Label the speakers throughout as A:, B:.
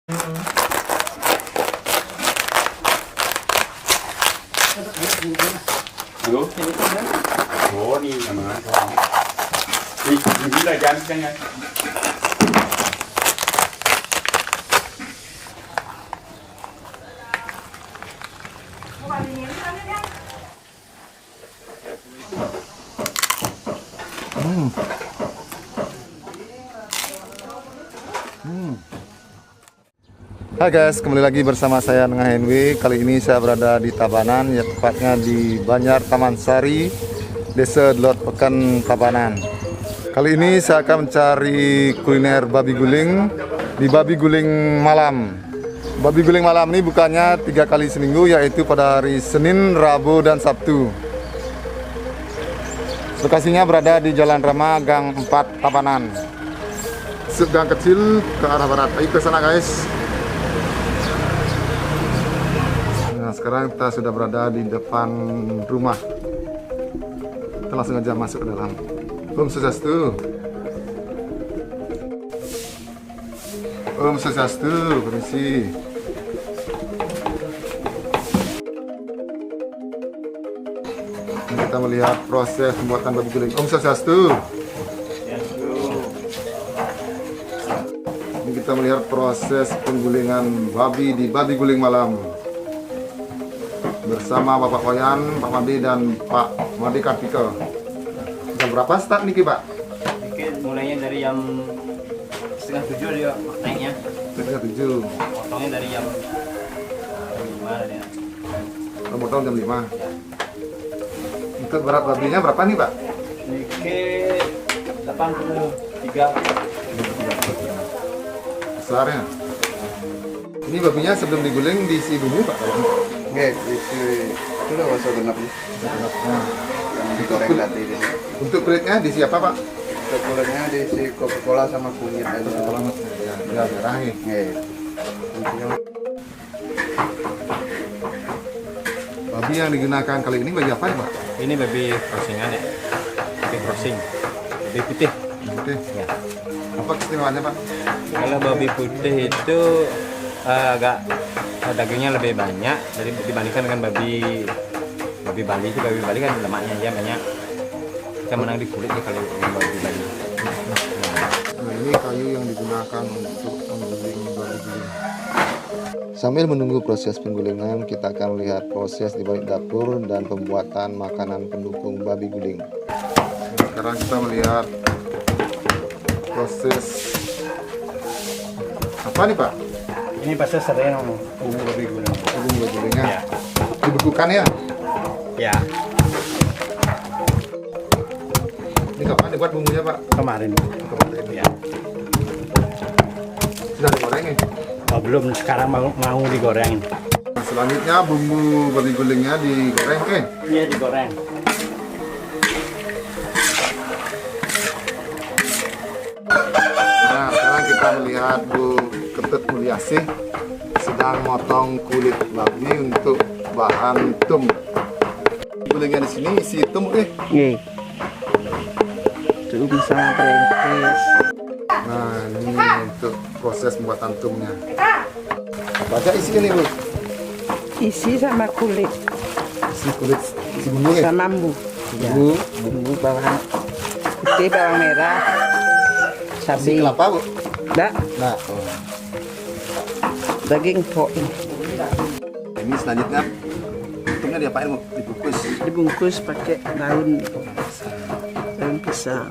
A: Được. Ủa đi mà đi là dành cho nha.
B: Hai guys, kembali lagi bersama saya Nengah Henry. Kali ini saya berada di Tabanan, ya tepatnya di Banjar Taman Sari, Desa Delot Pekan Tabanan. Kali ini saya akan mencari kuliner babi guling di Babi Guling Malam. Babi guling malam ini bukannya 3 kali seminggu, yaitu pada hari Senin, Rabu, dan Sabtu. Lokasinya berada di Jalan Rama, Gang 4, Tabanan. Gang kecil ke arah barat. Ayo ke sana guys. Nah, sekarang kita sudah berada di depan rumah. Kita langsung aja masuk ke dalam. Om Swastiastu. Om Swastiastu, permisi. Kita melihat proses pembuatan babi guling. Om Swastiastu. Ini kita melihat proses penggulingan babi di Babi Guling Malam bersama Bapak Wayan, Pak Madi, dan Pak Madi Kartika. Jam berapa start nih Pak?
C: Mulainya dari jam setengah 7 dia naiknya.
B: Setengah 7.
C: Potongnya dari jam 5 dia.
B: Kalau potong jam 5. Untuk berat babinya berapa nih Pak?
C: Nike 83.
B: Besarnya. Ini babinya sebelum diguling diisi bumbu Pak?
D: Nggak, isi itu udah wasah genap nih. Yang digoreng tadi ini.
B: Untuk kulitnya diisi apa Pak?
D: Untuk kulitnya diisi Coca-Cola sama kunyit aja.
B: Ya, merah nih.
D: Nggak.
B: Babi yang digunakan kali ini babi apa nih Pak?
C: Ini babi crossingan ya. Babi crossing. Babi putih.
B: Oke.
C: Ya.
B: Apa keistimewaannya Pak?
C: Kalau babi putih itu agak dagingnya lebih banyak dibandingkan dengan babi Bali. Itu babi Bali kan lemaknya aja banyak. Kita menang di kulitnya kalau babi Bali.
B: Nah, ini kayu yang digunakan untuk mengguling babi guling. Sambil menunggu proses penggulingan, kita akan melihat proses di balik dapur dan pembuatan makanan pendukung babi guling. Sekarang kita melihat proses apa nih Pak?
C: Ini pasti sering bumbu babi guling.
B: Bumbu babi gulingnya
C: Ya.
B: dibekukan ya?
C: Ya,
B: Ini kapan dibuat bumbunya Pak?
C: kemarin.
B: Kemarin.
C: Ya.
B: Sudah digoreng ya?
C: Oh, belum, sekarang mau digoreng.
B: Nah, selanjutnya bumbu babi gulingnya digoreng ke?
C: Iya, digoreng.
B: Nah, sekarang kita melihat Bu Ketut Mulyasih sedang motong kulit babi untuk bahan tum. Gulingnya di sini isi tum
E: Nggih. Tum sama perintis.
B: Nah, ini untuk proses pembuatan tumnya. Apa aja isinya nih Bu?
E: Isi sama kulit,
B: Isi kulit, isi bumbu ya?
E: sama bumbu.
B: Bumbu,
E: Bumbu bawang putih, bawang merah,
B: isi
E: cabai,
B: kelapa Bu?
E: dak,
B: Nah,
E: daging pok.
B: ini selanjutnya tumnya diapain Bu? Dibungkus.
E: Dibungkus pakai daun pisang.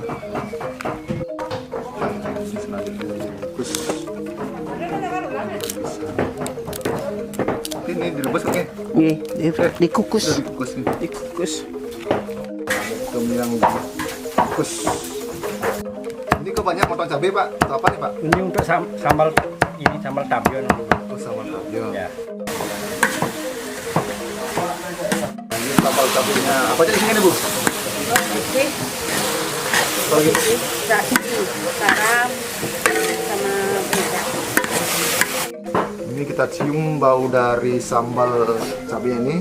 B: Selanjutnya dibungkus. Ini direbus oke?
E: Nggih, dikukus.
B: Sudah dikukus nih.
E: Dikukus.
B: Tum yang dikukus. Ini kok banyak potong cabai Pak? Atau apa nih Pak?
C: Ini untuk sambal tabyon.
B: Oh, sama tabio.
C: Ya.
B: Ini sambal cabainya. Apa aja isinya nih Bu?
E: Putih,
B: Kalau gitu.
E: garam, sama minyak.
B: Ini kita cium bau dari sambal cabai ini.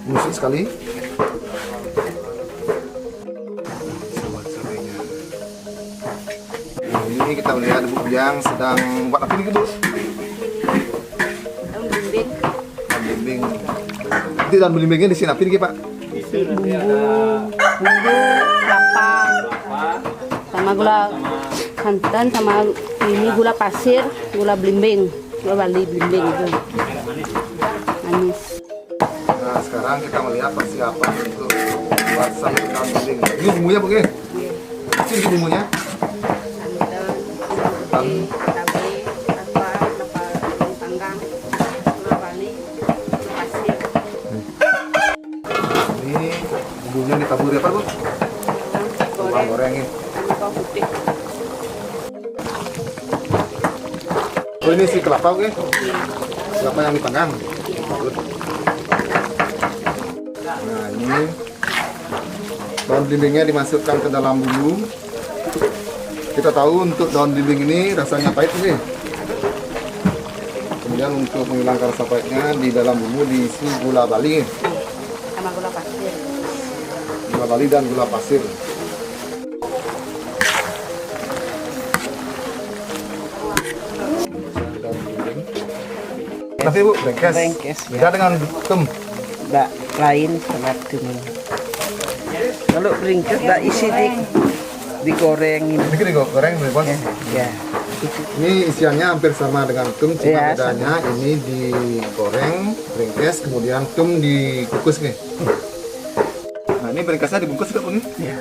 B: Busuk sekali. Sambal cabainya. Nah, ini kita melihat Bu yang sedang buat apa nih Bu?
E: Daun bimbing.
B: Daun belimbing. Itu daun belimbingnya di sini apa nih Pak?
C: Itu nanti ada
E: Bumbu kelapa
C: apa?
E: sama gula santan sama ini gula pasir, gula belimbing, gula Bali belimbing itu. Manis.
B: Nah sekarang kita melihat persiapan untuk buat sambal daun belimbing. Ini bumbunya Bu? Ini bumbunya.
E: Santan, cabai, apa, panggang, gula Bali, gula pasir.
B: Ini bumbunya ditaburi apa Bu? Bawang goreng ini.
E: Sama bawang putih.
B: Oh ini si kelapa oke? Kelapa yang dipanggang. Nah ini daun belimbingnya dimasukkan ke dalam bumbu. Kita tahu untuk daun belimbing ini rasanya pahit nih. Kemudian untuk menghilangkan rasa pahitnya di dalam bumbu diisi gula Bali,
E: Sama gula pasir.
B: gula Bali dan gula pasir. Tapi Bu, brengkes.
E: Brengkes, ya.
B: Beda dengan tum.
E: Nggak lain sama ini. Kalau beringkes nggak isi digoreng ini.
B: Ini digoreng, Bos.
E: Ya.
B: Ini isiannya hampir sama dengan tum, cuma
E: Iya,
B: bedanya ini digoreng, brengkes, kemudian tum dikukus nih. Nah ini brengkesnya dibungkus nggak Bu?
E: Ya.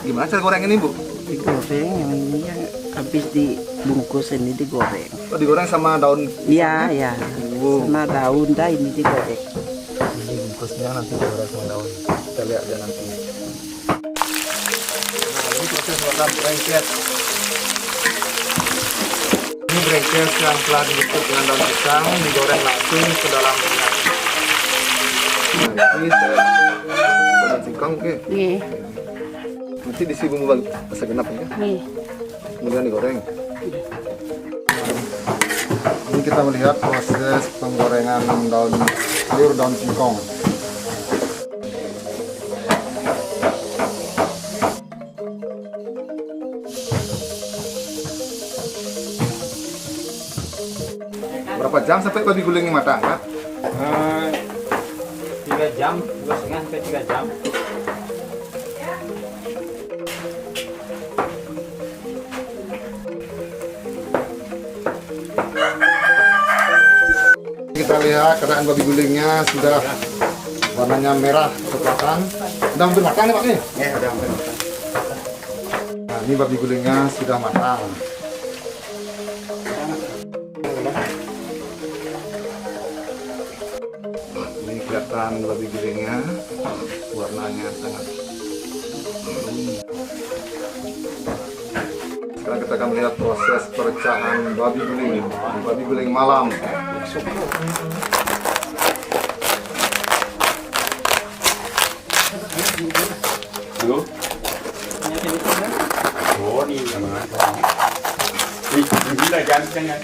B: Gimana cara goreng ini Bu?
E: Digoreng yang ini yang habis dibungkus ini digoreng.
B: Oh, digoreng sama daun.
E: Iya, ya.
B: Oh.
E: Sama daun dah ini digoreng.
B: Ini bungkusnya nanti digoreng sama daun. Kita lihat aja nanti. Nah ini proses buatan brengkes. Ini brengkes yang telah dibungkus dengan daun pisang digoreng langsung ke dalam minyak. Nah ini daun singkong, oke.
E: Nih,
B: Nanti diisi bumbu rasa genap ya.
E: nih.
B: Kemudian digoreng. Ini kita melihat proses penggorengan sayur daun singkong. Berapa jam sampai babi gulingnya matang, Kak?
C: 3 jam, 2,5 sampai 3 jam.
B: Kita lihat keadaan babi gulingnya sudah warnanya merah kecoklatan. Sudah hampir matang nih Pak nih?
D: Ya, udah hampir matang.
B: Nah ini babi gulingnya sudah matang. Ini kelihatan babi gulingnya, warnanya sangat. Sekarang kita akan melihat proses perecahan babi guling malam.
A: Halo? Oh, ini gimana? Ini là dăm chăng anh?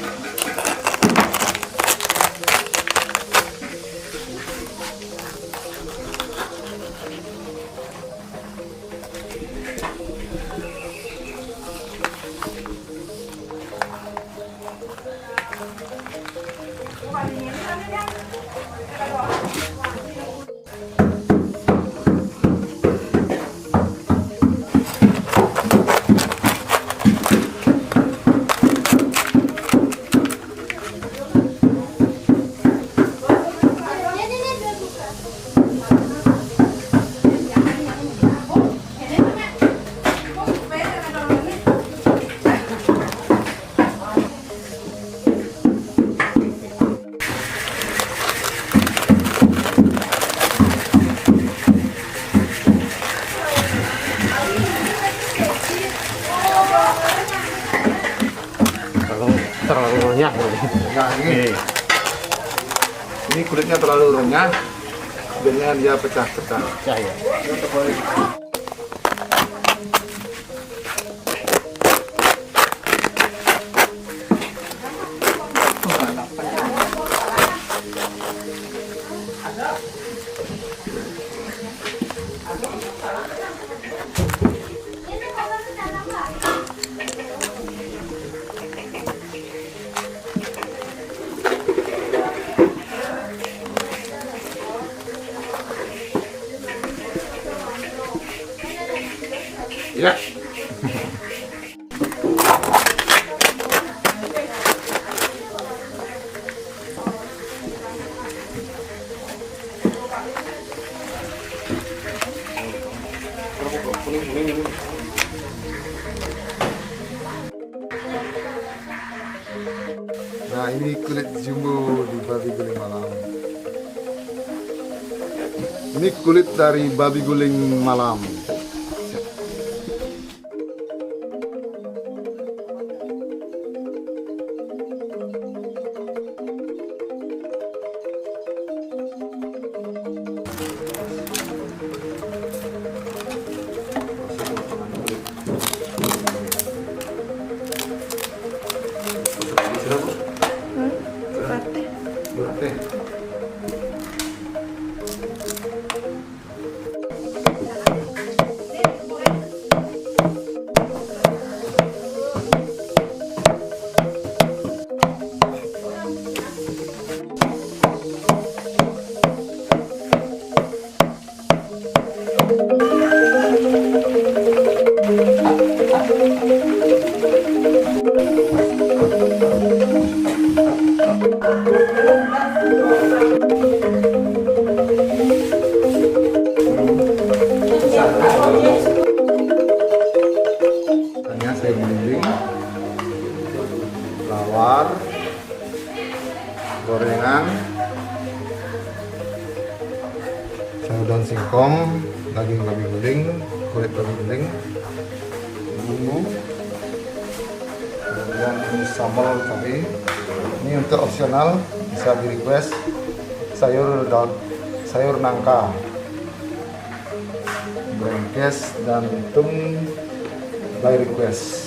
C: Terlalu renyah.
B: Nah ini kulitnya terlalu renyah, biarnya dia pecah-pecah.
C: Ya.
B: Nah, ini kulit jumbo di babi guling malam. Ini kulit dari babi guling malam. Hanya sayur belimbing, lawar, gorengan, sayur daun singkong, daging babi guling, kulit babi guling, bumbu, kemudian ini sambal cabai. Ini untuk opsional, bisa di request sayur nangka, brengkes dan tum by request.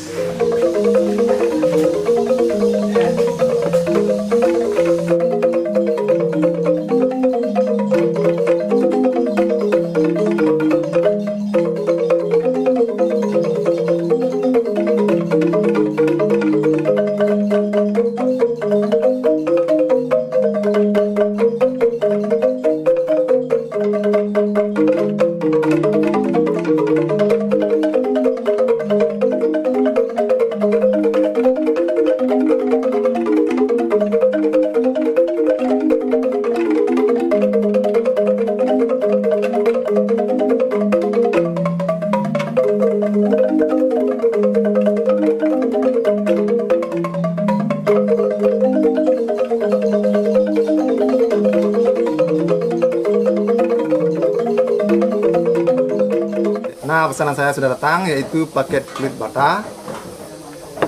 B: Nah, pesanan saya sudah datang, yaitu paket kulit bata,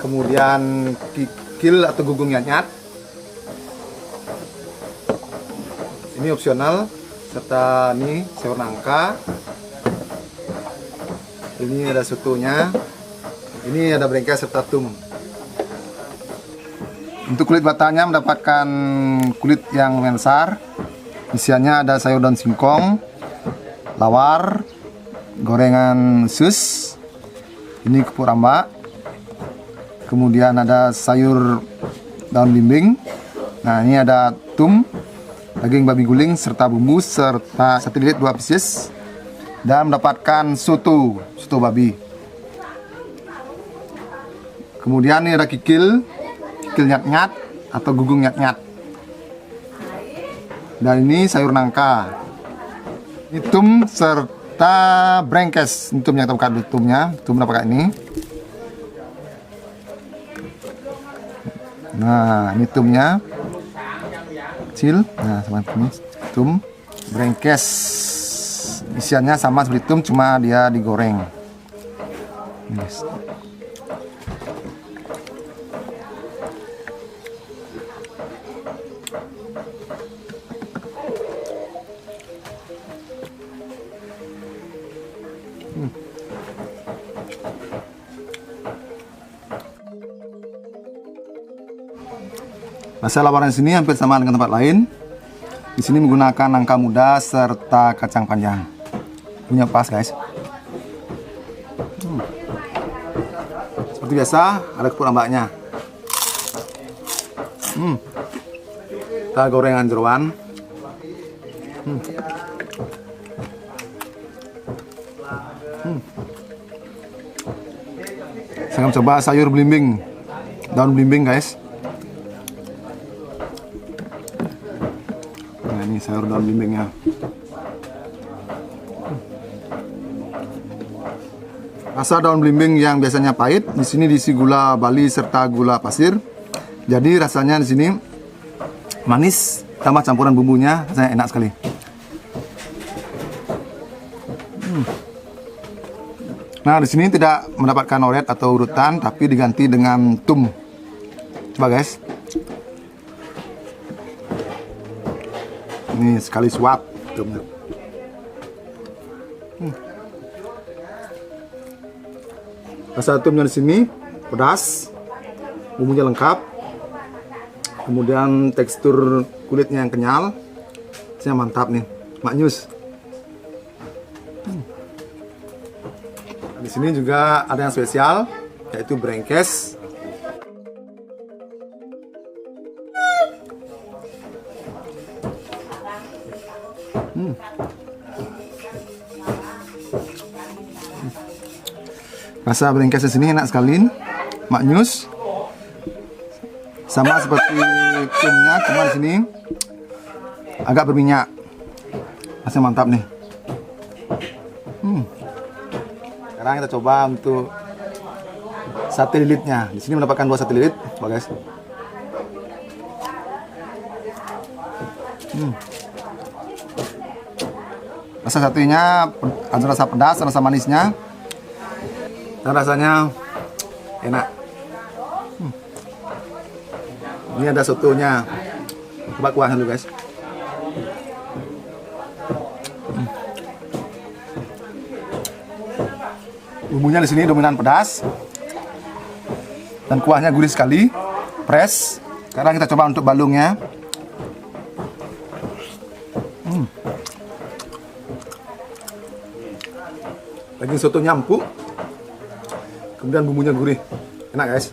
B: kemudian kikil atau gugung nyat-nyat. Ini opsional, serta ini sayur nangka. Ini ada sotonya, ini ada brengkes serta tum. Untuk kulit batanya mendapatkan kulit yang lumayan besar. Isiannya ada sayur daun singkong, lawar, gorengan sus, ini kepuk rambak, kemudian ada sayur daun blimbing. Nah, ini ada tum, daging babi guling serta bumbu serta 1 lilit 2 pieces, dan mendapatkan soto babi. Kemudian ini ada kikil nyat-nyat atau gugung nyat-nyat, dan ini sayur nangka, ini tum serta brengkes. Ini tumnya, kita buka dulu tumnya. Tum pakai ini. Nah, ini tumnya kecil. Nah, sama ini tum, brengkes. Isiannya sama seperti tum, cuma dia digoreng. Yes. Rasa lawaran sini hampir sama dengan tempat lain. Di sini menggunakan nangka muda serta kacang panjang. Punya pas, guys. Seperti biasa, ada kepuk rambaknya. Kita gorengan jeroan. Saya akan coba sayur belimbing, daun belimbing, guys. Nah, ini sayur daun belimbingnya. Rasa daun belimbing yang biasanya pahit, di sini diisi gula Bali serta gula pasir. Jadi rasanya di sini manis tambah campuran bumbunya, rasanya enak sekali. Nah, di sini tidak mendapatkan oret atau urutan, tapi diganti dengan tum. Coba guys. Ini sekali suap tumnya. Rasa tumnya di sini pedas, bumbunya lengkap, kemudian tekstur kulitnya yang kenyal, saya mantap nih, maknyus. Di sini juga ada yang spesial, yaitu brengkes. Rasa brengkes di sini enak sekali, maknyus. Sama seperti tumnya, cuma di sini agak berminyak. Rasanya mantap nih. Sekarang kita coba untuk sate lilitnya. Di sini mendapatkan 2 sate lilit, guys. Rasa satenya ada rasa pedas, rasa manisnya, dan rasanya enak. Ini ada sotonya. Coba kuahnya dulu guys. Bumbunya di sini dominan pedas dan kuahnya gurih sekali, fresh. Sekarang kita coba untuk balungnya. Daging sotonya empuk, kemudian bumbunya gurih, enak guys.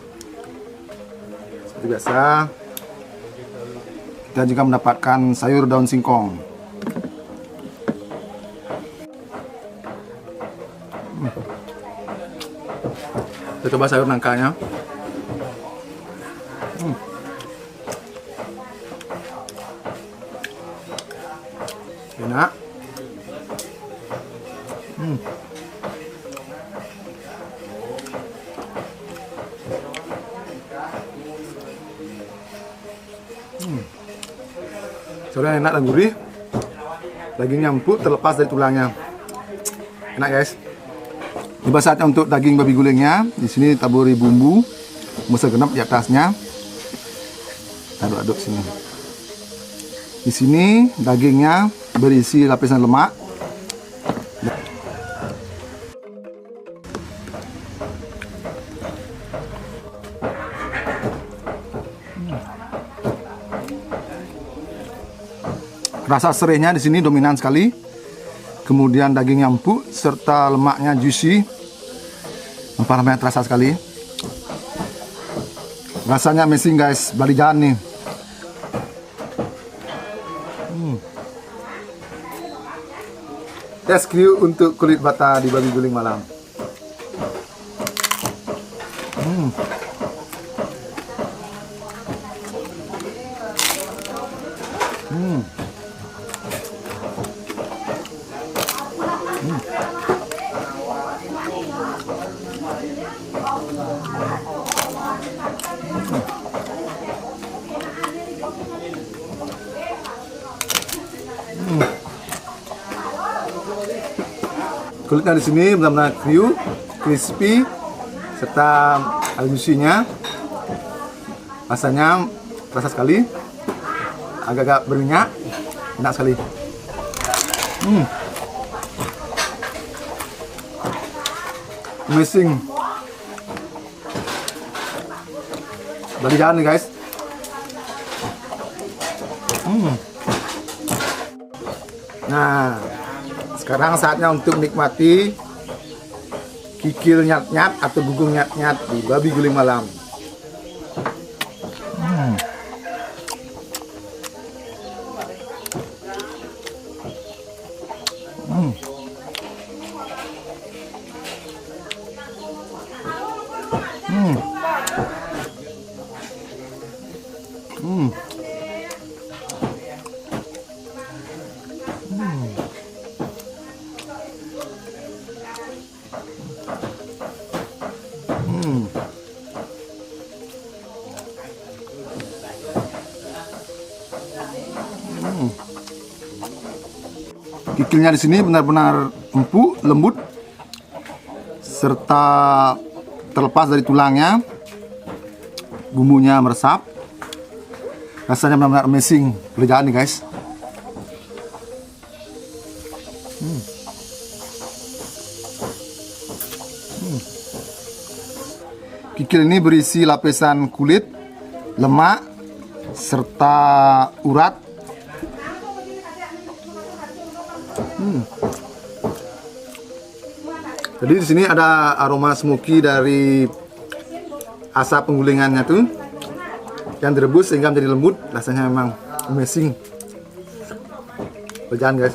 B: Seperti biasa, kita juga mendapatkan sayur daun singkong. Kita coba sayur nangkanya. Enak. Sayurnya enak dan gurih. Dagingnya empuk terlepas dari tulangnya. Enak guys. Tiba saatnya untuk daging babi gulingnya. Di sini taburi bumbu segenap di atasnya. Kita aduk-aduk sini. Di sini dagingnya berisi lapisan lemak. Rasa serehnya di sini dominan sekali. Kemudian dagingnya empuk serta lemaknya juicy. Rempah-rempahnya terasa sekali. Rasanya amazing guys, Bali Jahan nih. Tes kriuk untuk kulit bata di babi guling malam. Kulitnya di sini benar-benar kriuk, crispy, serta ada juicy-nya. Rasanya terasa sekali, agak-agak berminyak, enak sekali. Amazing. Bali Jahan nih guys. Nah, sekarang saatnya untuk menikmati kikil nyat-nyat atau gugung nyat-nyat di babi guling malam. Kikilnya di sini benar-benar empuk, lembut, serta terlepas dari tulangnya. Bumbunya meresap. Rasanya benar-benar amazing. Kerjaan nih guys. Kikil ini berisi lapisan kulit, lemak, serta urat. Jadi di sini ada aroma smoky dari asap penggulingannya tuh yang direbus sehingga menjadi lembut. Rasanya memang amazing. Kerjaan guys.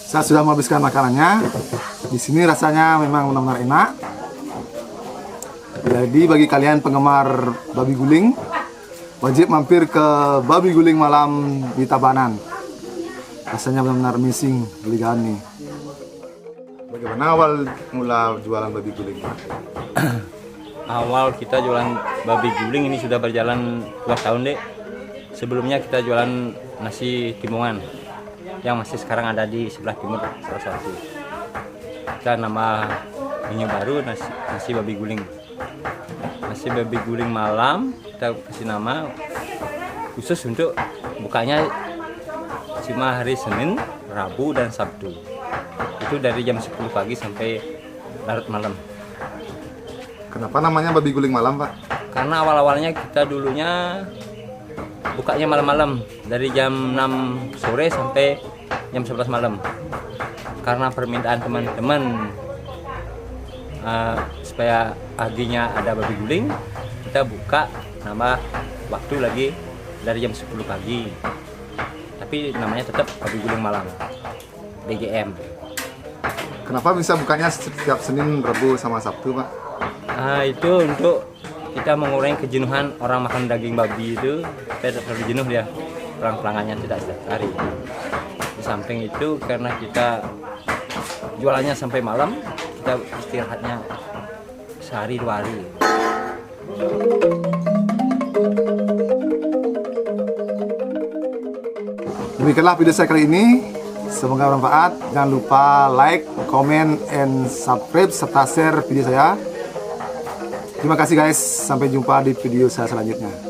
B: Saya sudah menghabiskan makanannya. Di sini rasanya memang benar-benar enak. Jadi bagi kalian penggemar babi guling, wajib mampir ke Babi Guling Malam di Tabanan. Rasanya benar-benar amazing belian nih. Bagaimana awal mula jualan babi guling?
C: Awal kita jualan babi guling ini sudah berjalan 2 tahun deh. Sebelumnya kita jualan nasi timungan yang masih sekarang ada di sebelah timur salah satu. Kita nama menu baru nasi babi guling. Nasi babi guling malam kita kasih nama khusus untuk bukanya cuma hari Senin, Rabu dan Sabtu. Itu dari jam 10 pagi sampai larut malam.
B: Kenapa namanya babi guling malam, Pak?
C: Karena awal-awalnya kita dulunya bukanya malam-malam dari jam 6 sore sampai jam 11 malam. Karena permintaan teman-teman supaya paginya ada babi guling, kita buka nama waktu lagi dari jam 10 pagi. Tapi namanya tetap babi guling malam, BGM.
B: Kenapa bisa bukanya setiap Senin, Rabu, sama Sabtu, Pak?
C: Itu untuk kita mengurangi kejenuhan orang makan daging babi itu. Kita tidak terlalu jenuh dia, pelanggannya tidak setiap hari. Di samping itu karena kita jualannya sampai malam, kita istirahatnya sehari 2 hari.
B: Demikianlah video saya kali ini. Semoga bermanfaat. Jangan lupa like, comment, and subscribe serta share video saya. Terima kasih guys. Sampai jumpa di video saya selanjutnya.